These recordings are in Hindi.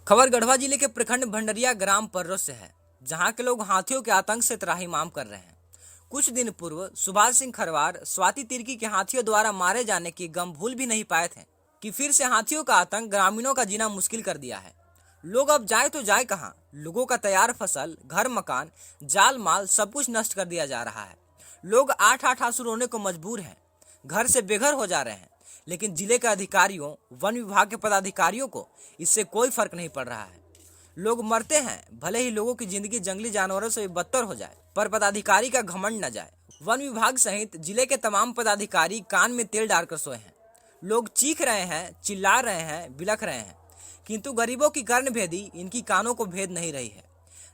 खबर गढ़वा जिले के प्रखंड भंडरिया ग्राम पर्रो से है, जहां के लोग हाथियों के आतंक से त्राहिमाम कर रहे हैं। कुछ दिन पूर्व सुभाष सिंह खरवार स्वाति तिर्की के हाथियों द्वारा मारे जाने की गम भूल भी नहीं पाए थे कि फिर से हाथियों का आतंक ग्रामीणों का जीना मुश्किल कर दिया है। लोग अब जाए तो जाए कहां? लोगों का तैयार फसल, घर मकान, जाल माल सब कुछ नष्ट कर दिया जा रहा है। लोग 8-8 आंसू रोने को मजबूर हैं, घर से बेघर हो जा रहे हैं। लेकिन जिले के अधिकारियों, वन विभाग के पदाधिकारियों को इससे कोई फर्क नहीं पड़ रहा है। लोग मरते हैं, भले ही लोगों की जिंदगी जंगली जानवरों से भी बदतर हो जाए, पर पदाधिकारी का घमंड न जाए। वन विभाग सहित जिले के तमाम पदाधिकारी कान में तेल डालकर सोए हैं। लोग चीख रहे हैं, चिल्ला रहे हैं, बिलख रहे हैं, किंतु गरीबों की कर्णभेदी इनकी कानों को भेद नहीं रही है।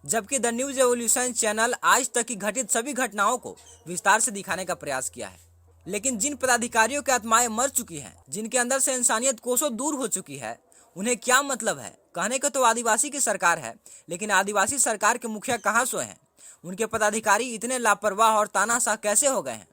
जबकि द न्यूज एवोल्यूशन चैनल आज तक की घटित सभी घटनाओं को विस्तार से दिखाने का प्रयास किया है, लेकिन जिन पदाधिकारियों की आत्माएं मर चुकी हैं, जिनके अंदर से इंसानियत कोसों दूर हो चुकी है, उन्हें क्या मतलब है? कहने को तो आदिवासी की सरकार है, लेकिन आदिवासी सरकार के मुखिया कहाँ सोए हैं? उनके पदाधिकारी इतने लापरवाह और तानाशाह कैसे हो गए हैं?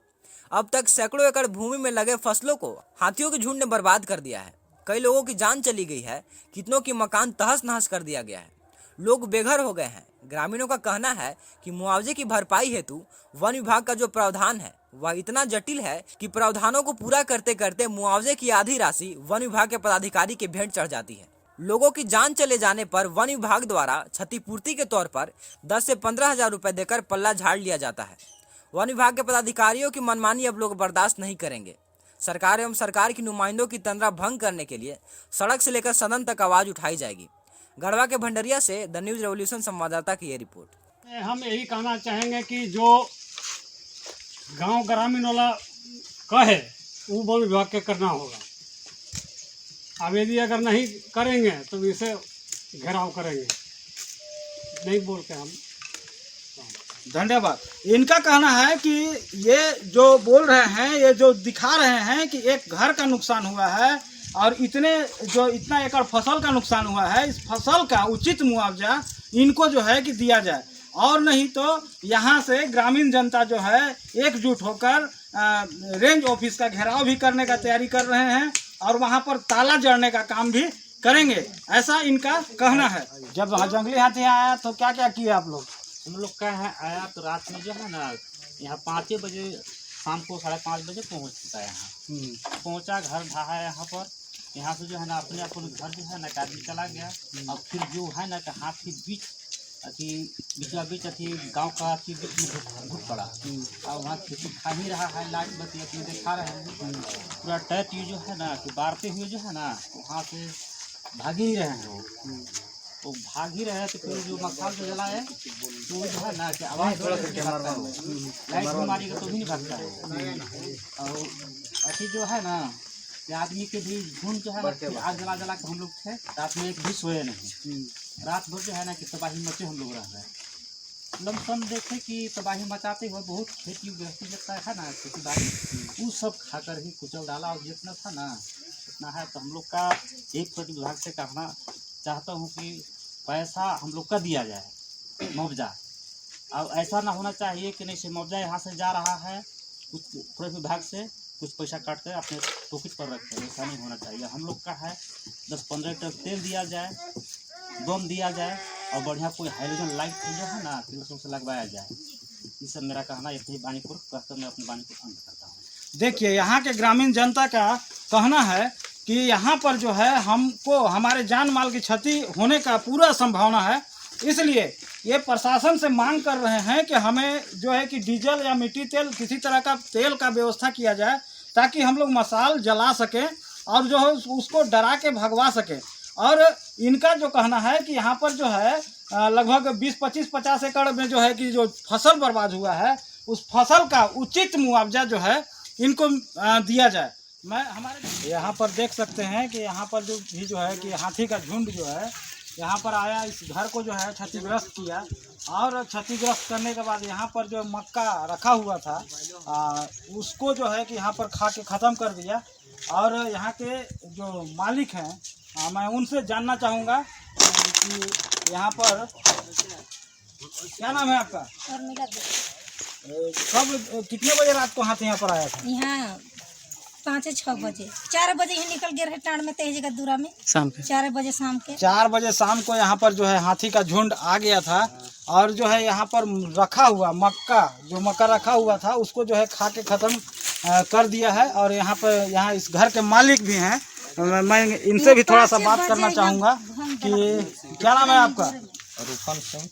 अब तक सैकड़ों एकड़ भूमि में लगे फसलों को हाथियों के झुंड ने बर्बाद कर दिया है। कई लोगों की जान चली गई है, कितनों की मकान तहस नहस कर दिया गया है। लोग बेघर हो गए हैं। ग्रामीणों का कहना है कि मुआवजे की भरपाई हेतु वन विभाग का जो प्रावधान है वह इतना जटिल है कि प्रावधानों को पूरा करते करते मुआवजे की आधी राशि वन विभाग के पदाधिकारी के भेंट चढ़ जाती है। लोगों की जान चले जाने पर वन विभाग द्वारा क्षतिपूर्ति के तौर पर 10 से 15 हजार रुपए देकर पल्ला झाड़ लिया जाता है। वन विभाग के पदाधिकारियों की मनमानी अब लोग बर्दाश्त नहीं करेंगे। सरकार एवं सरकार की नुमाइंदों की तंद्रा भंग करने के लिए सड़क से लेकर सदन तक आवाज उठाई जाएगी। गढ़वा के भंडरिया से द न्यूज रेवोल्यूशन संवाददाता की ये रिपोर्ट। हम यही कहना चाहेंगे कि जो गांव ग्रामीण वाला कहे वो वन विभाग के करना होगा। अब यदि अगर नहीं करेंगे तो इसे घेराव करेंगे, नहीं बोलते हम। धन्यवाद। इनका कहना है कि ये जो बोल रहे हैं, ये जो दिखा रहे हैं कि एक घर का नुकसान हुआ है और इतना एकड़ फसल का नुकसान हुआ है, इस फसल का उचित मुआवजा इनको जो है कि दिया जाए, और नहीं तो यहाँ से ग्रामीण जनता जो है एकजुट होकर रेंज ऑफिस का घेराव भी करने का तैयारी कर रहे हैं और वहाँ पर ताला जड़ने का काम भी करेंगे, ऐसा इनका कहना है। जब जंगली हाथी आया तो क्या क्या किया आप लोग? हम लोग का है आया तो रात में जो है ना, यहाँ 5 बजे शाम को 5:30 बजे पहुँच चुका है। यहाँ पहुँचा, घर ढहा यहाँ पर। यहाँ से जो है ना अपने घर जो है ना आदमी चला गया। और फिर जो है ना कि हाथी बीच अथी गाँव का अथी बीच में घुट पड़ा और वहाँ खेती खा ही रहा है। लाइट बत्ती अपनी दिखा रहे हैं, पूरा टैट जो है ना कि बारते हुए जो है ना वहाँ से भाग ही रहे हैं। वो भाग ही रहे तो फिर जो मसाल जो जलाए तो जो है ना कि आवाज़ लाइट मारेगा तो भी नहीं भागता है। और अथी जो है ना कि आदमी के भी झुंड जो है ना फिर आग जला जला के हम लोग थे, रात में एक भी सोए नहीं। रात भर जो है ना कि तबाही मचे हम लोग रह गए। लमसम देखे कि तबाही मचाते हुए बहुत खेती गृहस्थी जितना है ना, खेती बाड़ी वो सब खाकर ही कुचल डाला। और जितना था ना उतना है। तो हम लोग का एक प्रति विभाग से कहना चाहता हूँ कि पैसा हम लोग का दिया जाए, मुआवजा। अब ऐसा ना होना चाहिए कि नहीं से मुआवजा यहाँ से जा रहा है, कुछ पूरे विभाग से कुछ पैसा काट कर अपने पॉकेट पर रखते हैं, ऐसा नहीं होना चाहिए। हम लोग का है 10-15 लीटर तेल दिया जाए, बम दिया जाए और बढ़िया कोई हाइड्रोजन लाइट जो है ना से लगवाया जाए। ये सब मेरा कहना, यही वाणी को कहकर मैं अपनी वाणी को अंत करता हूँ। देखिए, यहाँ के ग्रामीण जनता का कहना है कि यहाँ पर जो है हमको हमारे जान माल की क्षति होने का पूरा संभावना है। इसलिए ये प्रशासन से मांग कर रहे हैं कि हमें जो है कि डीजल या मिट्टी तेल, किसी तरह का तेल का व्यवस्था किया जाए ताकि हम लोग मसाल जला सकें और जो है उसको डरा के भगवा सकें। और इनका जो कहना है कि यहाँ पर जो है लगभग 20-25-50 एकड़ में जो है कि जो फसल बर्बाद हुआ है, उस फसल का उचित मुआवजा जो है इनको दिया जाए। मैं हमारे यहाँ पर देख सकते हैं कि यहाँ पर जो है कि हाथी का झुंड जो है यहाँ पर आया, इस घर को जो है क्षतिग्रस्त किया। और क्षतिग्रस्त करने के बाद यहाँ पर जो मक्का रखा हुआ था उसको जो है कि यहाँ पर खा के ख़त्म कर दिया। और यहाँ के जो मालिक हैं, मैं उनसे जानना चाहूँगा कि यहाँ पर क्या नाम है आपका? उर्मिला। कब कितने बजे रात को हाथी यहाँ पर आया था? यहाँ 5 से 6 बजे 4 बजे ही निकल गए रहे टाण में तेज गद्दूरा में शाम के 4 बजे शाम के 4 बजे शाम को यहाँ पर जो है हाथी का झुंड आ गया था और जो है यहाँ पर रखा हुआ मक्का रखा हुआ था उसको जो है खा के ख़त्म कर दिया है। और यहाँ पर यहाँ इस घर के मालिक भी हैं, मैं इनसे भी थोड़ा सा बात करना चाहूँगा कि क्या नाम है आपका? रूपन सिंह।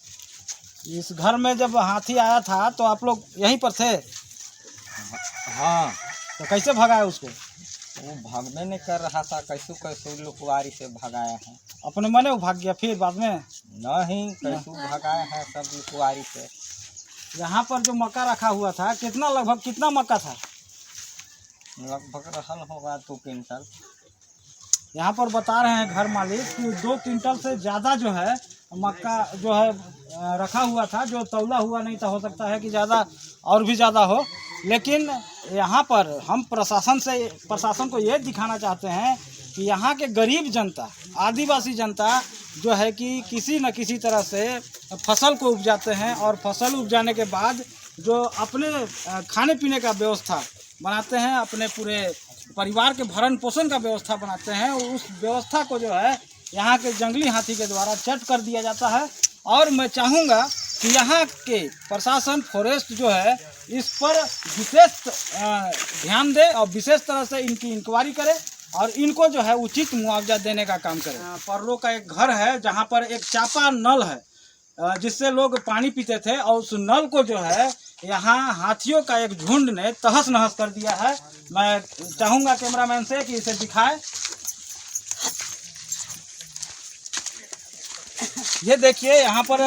इस घर में जब हाथी आया था तो आप लोग यहीं पर थे? हाँ, तो कैसे भगाया उसको? वो भागने नहीं कर रहा था, कैसू लुकवारी से भगाया है। अपने मने वो भाग गया फिर बाद में? नहीं, कैसू भगाया है सब लुकवारी से। यहाँ पर जो मक्का रखा हुआ था लगभग कितना मक्का था? लगभग रहल होगा 2 क्विंटल। यहाँ पर बता रहे हैं घर मालिक कि 2 क्विंटल से ज़्यादा जो है मक्का जो है रखा हुआ था, जो तौला हुआ नहीं था। हो सकता है कि ज़्यादा और भी ज़्यादा हो, लेकिन यहाँ पर हम प्रशासन को ये दिखाना चाहते हैं कि यहाँ के गरीब जनता, आदिवासी जनता जो है कि किसी न किसी तरह से फसल को उपजाते हैं और फसल उपजाने के बाद जो अपने खाने पीने का व्यवस्था बनाते हैं, अपने पूरे परिवार के भरण पोषण का व्यवस्था बनाते हैं, उस व्यवस्था को जो है यहाँ के जंगली हाथी के द्वारा चट कर दिया जाता है। और मैं चाहूँगा कि यहाँ के प्रशासन फॉरेस्ट जो है इस पर विशेष ध्यान दे और विशेष तरह से इनकी इंक्वायरी करे और इनको जो है उचित मुआवजा देने का काम करे। पर्रो का एक घर है जहाँ पर एक चापा नल है जिससे लोग पानी पीते थे और उस नल को जो है यहाँ हाथियों का एक झुंड ने तहस नहस कर दिया है। मैं चाहूँगा कैमरामैन से कि इसे दिखाए। ये देखिए यहाँ पर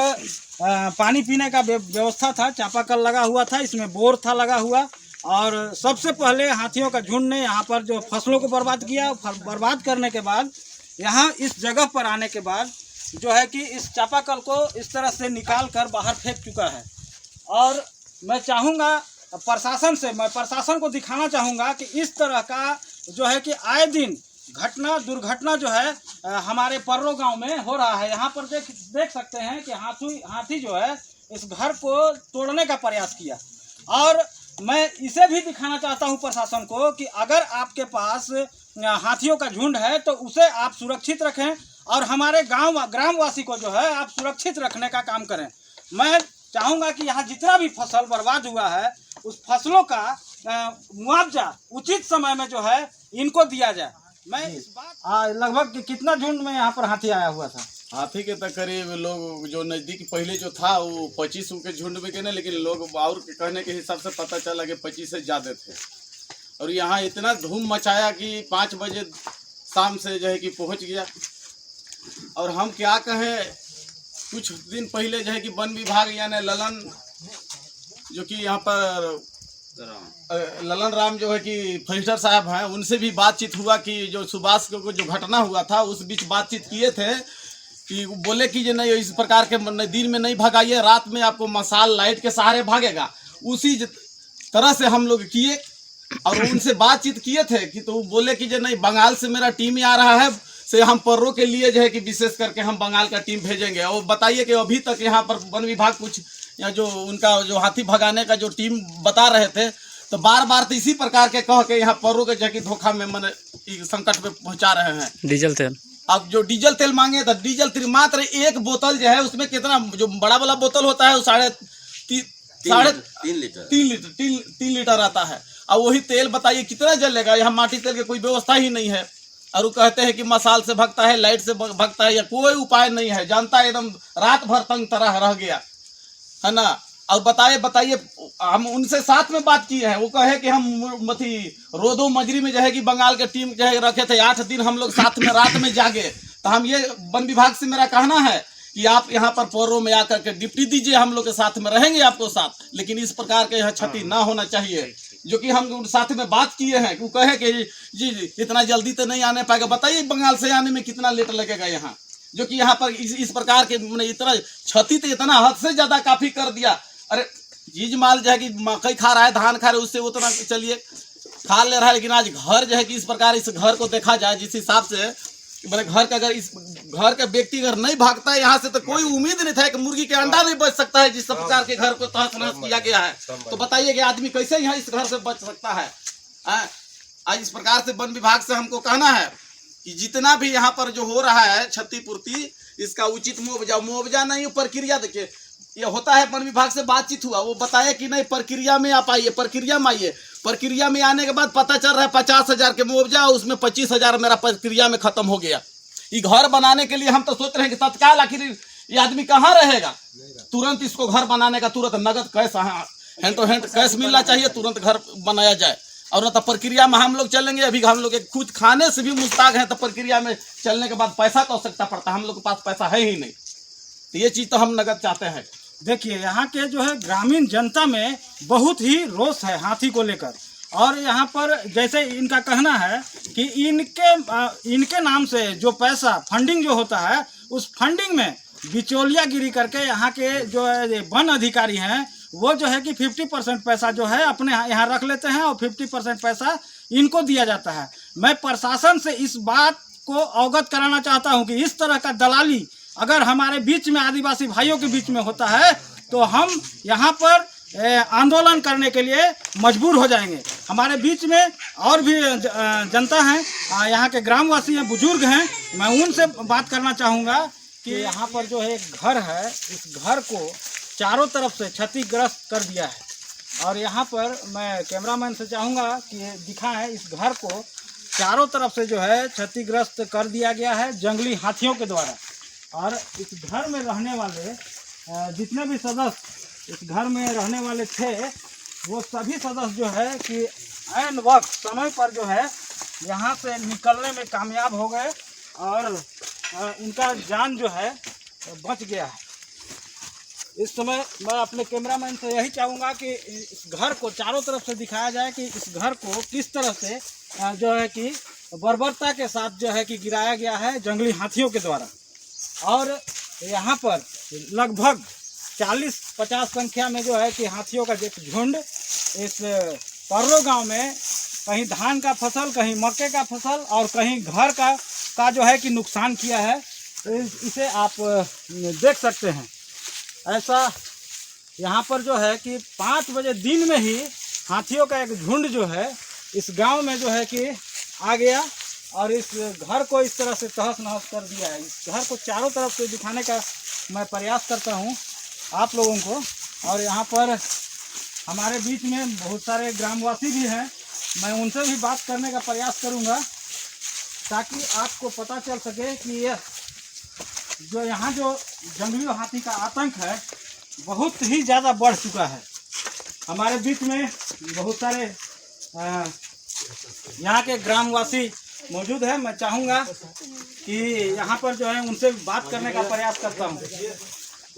पानी पीने का व्यवस्था था, चापाकल लगा हुआ था, इसमें बोर था लगा हुआ। और सबसे पहले हाथियों का झुंड ने यहाँ पर जो फसलों को बर्बाद किया, बर्बाद करने के बाद यहाँ इस जगह पर आने के बाद जो है कि इस चापाकल को इस तरह से निकाल कर बाहर फेंक चुका है। और मैं चाहूँगा प्रशासन को दिखाना चाहूँगा कि इस तरह का जो है कि आए दिन दुर्घटना जो है हमारे पर्रो गांव में हो रहा है। यहाँ पर देख सकते हैं कि हाथी जो है इस घर को तोड़ने का प्रयास किया। और मैं इसे भी दिखाना चाहता हूँ प्रशासन को कि अगर आपके पास हाथियों का झुंड है तो उसे आप सुरक्षित रखें और हमारे ग्रामवासी को जो है आप सुरक्षित रखने का काम करें। मैं चाहूँगा कि यहाँ जितना भी फसल बर्बाद हुआ है उस फसलों का मुआवजा उचित समय में जो है इनको दिया जाए। मैं इस बात लगभग कितना झुंड में यहाँ पर हाथी आया हुआ था? हाथी के तो करीब लोग जो नजदीक पहले जो था वो 25 के झुंड में के ना, लेकिन लोग और के कहने के हिसाब से पता चला कि 25 से ज़्यादा थे। और यहाँ इतना धूम मचाया कि 5 बजे शाम से जो है कि पहुँच गया। और हम क्या कहें, कुछ दिन पहले जो है कि वन विभाग यानी ललन जो कि यहाँ पर ललन राम जो है कि फॉरेस्टर साहब हैं, उनसे भी बातचीत हुआ कि जो सुभाष को जो घटना हुआ था उस बीच बातचीत किए थे कि बोले कि ये नहीं इस प्रकार के दिन में नहीं भगाइए, रात में आपको मसाल लाइट के सहारे भागेगा। उसी तरह से हम लोग किए और उनसे बातचीत किए थे कि तो बोले कि जो नहीं बंगाल से मेरा टीम ही आ रहा है, से हम पर्रों के लिए जो है कि विशेष करके हम बंगाल का टीम भेजेंगे। और बताइए कि अभी तक यहाँ पर वन विभाग कुछ या जो उनका जो हाथी भगाने का जो टीम बता रहे थे तो बार तो इसी प्रकार के कह के यहाँ पर्रों के जगह धोखा में मन संकट में पहुँचा रहे हैं। डीजल तेल, अब जो डीजल तेल मांगे तो डीजल तेल मात्र 1 बोतल जो है उसमें कितना, जो बड़ा वाला बोतल होता है वो 3.5 लीटर आता है। और वही तेल बताइए कितना जलेगा? यहाँ माटी तेल की कोई व्यवस्था ही नहीं है। और वो कहते हैं कि मसाल से भगता है, लाइट से भगता है, या कोई उपाय नहीं है। जानता है एकदम रात भर तंग तरह रह गया है ना। और बताइए हम उनसे साथ में बात किए हैं, वो कहे कि हम रोदो मजरी में जो है कि बंगाल के टीम जो है रखे थे, 8 दिन हम लोग साथ में रात में जागे। तो हम ये वन विभाग से मेरा कहना है कि आप यहाँ पर पर्रों में आकर के डिप्टी दीजिए, हम लोग के साथ में रहेंगे आपको साथ, लेकिन इस प्रकार के यहाँ क्षति ना होना चाहिए। जो कि हम साथ में बात किए हैं कि वो कहे कि जी इतना जल्दी तो नहीं आने पाएगा। बताइए बंगाल से आने में कितना लेट लगेगा यहाँ, जो कि यहाँ पर इस प्रकार के इतना क्षति तो इतना हद से ज्यादा काफी कर दिया। अरे चीज माल जो है कि मकई खा रहा है, धान खा रहा है, उससे उतना चलिए खा ले रहा है, लेकिन आज घर जो है कि इस प्रकार इस घर को देखा जाए जिस हिसाब से मैंने घर का, अगर इस घर का व्यक्ति अगर नहीं भागता है यहाँ से तो कोई उम्मीद नहीं था कि मुर्गी के अंडा नहीं बच सकता है। जिस प्रकार के घर को तहस नहस किया गया है, तो बताइए कि आदमी कैसे यहाँ इस घर से बच सकता है। आज इस प्रकार से वन विभाग से हमको कहना है कि जितना भी यहाँ पर जो हो रहा है क्षतिपूर्ति, इसका उचित मुआवजा नहीं, प्रक्रिया देखिए ये होता है। वन विभाग से बातचीत हुआ, वो बताया कि नहीं प्रक्रिया में आप आइए, प्रक्रिया में आइए। प्रक्रिया में आने के बाद पता चल रहा है 50,000 के मुआवजा, उसमें 25,000 मेरा प्रक्रिया में खत्म हो गया। ये घर बनाने के लिए हम तो सोच रहे हैं कि तत्काल आखिर ये आदमी कहाँ रहेगा, तुरंत इसको घर बनाने का तुरंत नगद cash, hand to hand cash मिलना चाहिए, तुरंत घर बनाया जाए। और न तो प्रक्रिया में हम लोग चलेंगे, अभी हम लोग खुद खाने से भी मुस्ताक हैं, तो प्रक्रिया में चलने के बाद पैसा की आवश्यकता पड़ता है, हम लोग के पास पैसा है ही नहीं। तो ये चीज़ तो हम नगद चाहते हैं। देखिए यहाँ के जो है ग्रामीण जनता में बहुत ही रोष है हाथी को लेकर। और यहाँ पर जैसे इनका कहना है कि इनके नाम से जो पैसा फंडिंग जो होता है, उस फंडिंग में बिचौलियागिरी करके यहाँ के जो है वन अधिकारी हैं, वो जो है कि 50% पैसा जो है अपने यहाँ रख लेते हैं और 50% पैसा इनको दिया जाता है। मैं प्रशासन से इस बात को अवगत कराना चाहता हूँ कि इस तरह का दलाली अगर हमारे बीच में, आदिवासी भाइयों के बीच में होता है, तो हम यहाँ पर आंदोलन करने के लिए मजबूर हो जाएंगे। हमारे बीच में और भी जनता हैं, यहाँ के ग्रामवासी हैं, बुजुर्ग हैं, मैं उनसे बात करना चाहूँगा कि यहाँ पर जो है एक घर है, इस घर को चारों तरफ से क्षतिग्रस्त कर दिया है। और यहाँ पर मैं कैमरामैन से चाहूँगा कि दिखाएं, इस घर को चारों तरफ से जो है क्षतिग्रस्त कर दिया गया है जंगली हाथियों के द्वारा। और इस घर में रहने वाले जितने भी सदस्य इस घर में रहने वाले थे, वो सभी सदस्य जो है कि ऐन वक्त समय पर जो है यहाँ से निकलने में कामयाब हो गए और इनका जान जो है बच गया है। इस समय मैं अपने कैमरामैन से यही चाहूँगा कि इस घर को चारों तरफ से दिखाया जाए कि इस घर को किस तरह से जो है कि बर्बरता के साथ जो है कि गिराया गया है जंगली हाथियों के द्वारा। और यहाँ पर लगभग 40-50 संख्या में जो है कि हाथियों का एक झुंड इस पर्रो गांव में कहीं धान का फसल, कहीं मक्के का फसल और कहीं घर का जो है कि नुकसान किया है। इसे आप देख सकते हैं। ऐसा यहाँ पर जो है कि 5 बजे दिन में ही हाथियों का एक झुंड जो है इस गांव में जो है कि आ गया और इस घर को इस तरह से तहस नहस कर दिया है। इस घर को चारों तरफ से दिखाने का मैं प्रयास करता हूँ आप लोगों को। और यहाँ पर हमारे बीच में बहुत सारे ग्रामवासी भी हैं, मैं उनसे भी बात करने का प्रयास करूँगा ताकि आपको पता चल सके कि यह जो यहाँ जो जंगली हाथी का आतंक है बहुत ही ज़्यादा बढ़ चुका है। हमारे बीच में बहुत सारे यहाँ के ग्रामवासी मौजूद है। मैं चाहूँगा कि यहाँ पर जो है उनसे बात करने का प्रयास करता हूँ।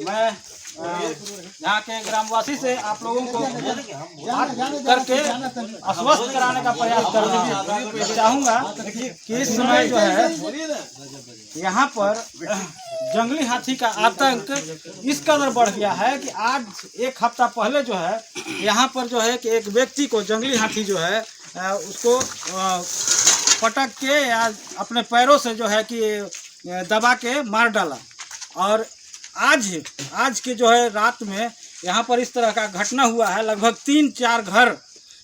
मैं यहाँ के ग्रामवासी से आप लोगों को बात करके आश्वस्त कराने का प्रयास कर चाहूँगा कि इस समय जो है यहाँ पर जंगली हाथी का आतंक इस कदर बढ़ गया है कि आज 1 हफ्ता पहले जो है यहाँ पर जो है कि एक व्यक्ति को जंगली हाथी जो है उसको पटक के या अपने पैरों से जो है कि दबा के मार डाला। और आज के जो है रात में यहाँ पर इस तरह का घटना हुआ है। लगभग 3-4 घर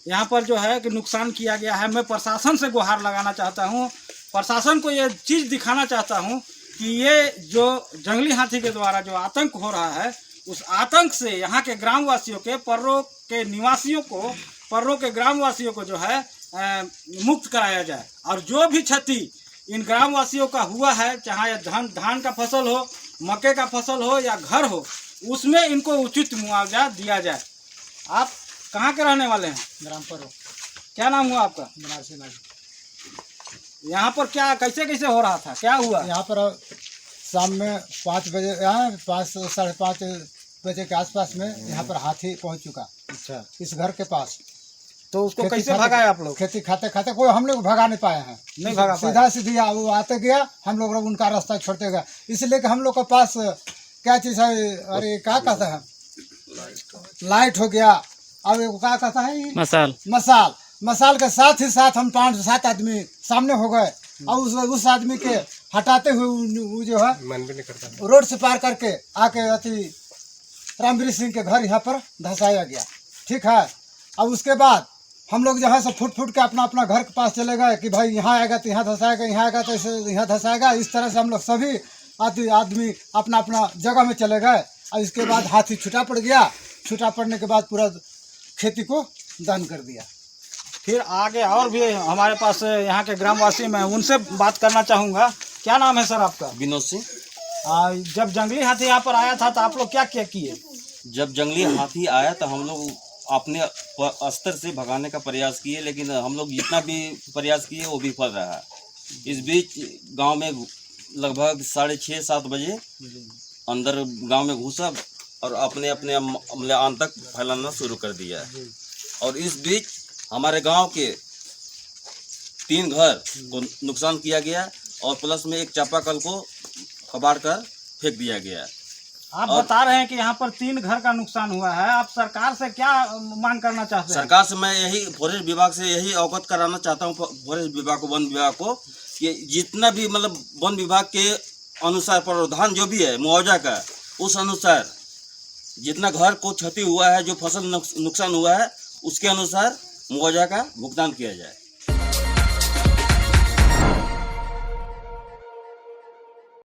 यहाँ पर जो है कि नुकसान किया गया है। मैं प्रशासन से गुहार लगाना चाहता हूँ, प्रशासन को ये चीज़ दिखाना चाहता हूँ कि ये जो जंगली हाथी के द्वारा जो आतंक हो रहा है, उस आतंक से यहाँ के ग्रामवासियों के, पर्रों के निवासियों को, पर्रों के ग्रामवासियों को जो है मुक्त कराया जाए। और जो भी क्षति इन ग्रामवासियों का हुआ है, चाहे धान का फसल हो, मक्के का फसल हो या घर हो, उसमें इनको उचित मुआवजा दिया जाए। आप कहाँ के रहने वाले हैं? ग्राम पर्रो। क्या नाम हुआ आपका? यहाँ पर क्या कैसे हो रहा था, क्या हुआ? यहाँ पर शाम में 5 बजे, यहाँ 5 साढ़े 5 बजे के आसपास में यहाँ पर हाथी पहुँच चुका। अच्छा, इस घर के पास। तो उसको कैसे भगाए आप लोग? खेती खाते खाते कोई हम लोग भगा नहीं पाए हैं, नहीं भगा पाए। सीधा सीधी वो आते गया, हम लोग उनका रास्ता छोड़ते गया। इसलिए कि हम लोग के पास क्या चीज़ है, अरे क्या कहता है, लाइट हो गया, अब क्या कहता है, मसाल के साथ ही साथ हम 5-7 आदमी सामने हो गए और उस आदमी के हटाते हुए वो जो है रोड से पार करके आके अति रामवीर सिंह के घर यहाँ पर धसाया गया। ठीक है। अब उसके बाद हम लोग जो है सब फुट फुट के अपना अपना घर के पास चले गए कि भाई यहाँ आएगा तो यहाँ धंसाएगा, यहाँ आएगा तो ऐसे यहाँ धंसाएगा। इस तरह से हम लोग सभी आदमी अपना अपना जगह में चले गए। और इसके बाद हाथी छुटा पड़ गया। छुटा पड़ने के बाद पूरा खेती को दान कर दिया। फिर आगे और भी हमारे पास यहाँ के ग्रामवासी में उनसे बात करना चाहूँगा। क्या नाम है सर आपका? विनोद सिंह। जब जंगली हाथी यहाँ पर आया था तो आप लोग क्या क्या किए? जब जंगली हाथी आया तो हम लोग अपने स्तर से भगाने का प्रयास किए, लेकिन हम लोग जितना भी प्रयास किए वो विफल रहा। इस बीच गांव में लगभग 6:30-7 बजे अंदर गांव में घुसा और अपने अपने आतंक फैलाना शुरू कर दिया। और इस बीच हमारे गांव के 3 घर को नुकसान किया गया और प्लस में एक चापाकल को कबाड़ कर फेंक दिया गया। आप बता रहे हैं कि यहाँ पर 3 घर का नुकसान हुआ है। आप सरकार से क्या मांग करना चाहते हैं? सरकार से मैं यही फॉरेस्ट विभाग से यही अवगत कराना चाहता हूँ, फॉरेस्ट विभाग को, वन विभाग को, कि जितना भी मतलब वन विभाग के अनुसार प्रावधान जो भी है मुआवजा का, उस अनुसार जितना घर को क्षति हुआ है, जो फसल नुकसान हुआ है, उसके अनुसार मुआवजा का भुगतान किया जाए।